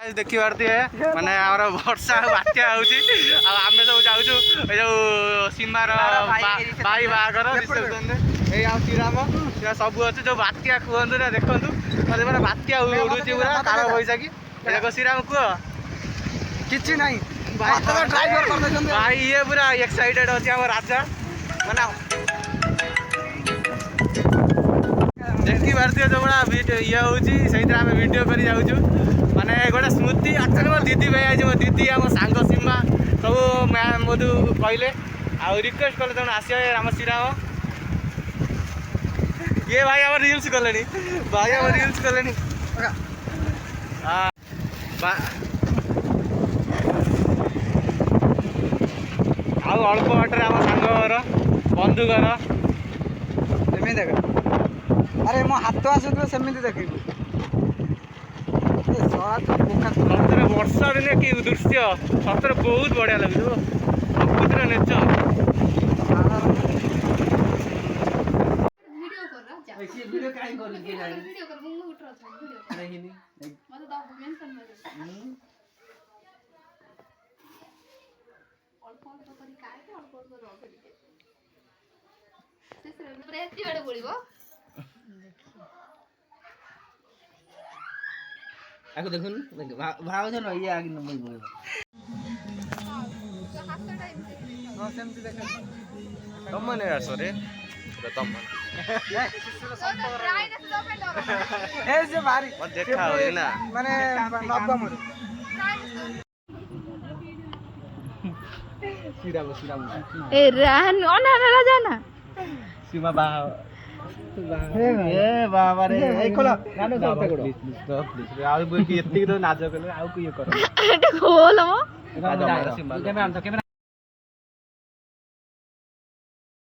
देखी पारे माने आमर वर्षा बात्या होची आमे सब जाऊछु ए जो सीमार भाई बागर रिसेप्शन ए आ श्रीराम सब अच्छे जो बात्या कहतु ना देखु मतलब माने बात्या उड़ुची पूरा काल बैसाखी देखो श्रीराम कह किछि नहीं भाई ये पूरा एक्साइटेड अच्छे आम राजा माने देखी पारे जो बड़ा ये हूँ से आम भिडियो कर जाऊँ माने गोटे स्मृति एक्चुअली मो दीदी भाई आज मो दीदी आम सांग सीमा सब मैम मधु कहले आ रिक्वेस्ट कले तुम आस आम श्रीराम ये भाई आम रिल्स कले भाई आम रिल्स कले अल्प बाटर आम सांग घर बंधु घर देख अरे मो हाथ आसुत सेमती देख सतरे वर्षा दिने कि दृश्य सतरे बहुत बढ़िया लगे प्रकृतिर नेचर आको देखुन भाव छ न ये आगे नम्बर बोल हां सेमती देख तमने आसो रे तम ए जे भारी देखा हो ना माने नवम रे श्रीराम ए रान अनाना राजा ना सीमा बा ए बाबा रे ए खोला नानो करते कोड प्लीज आ एत्ती तो नाच कले आ को ये कर खोल मो सीमा कैमरा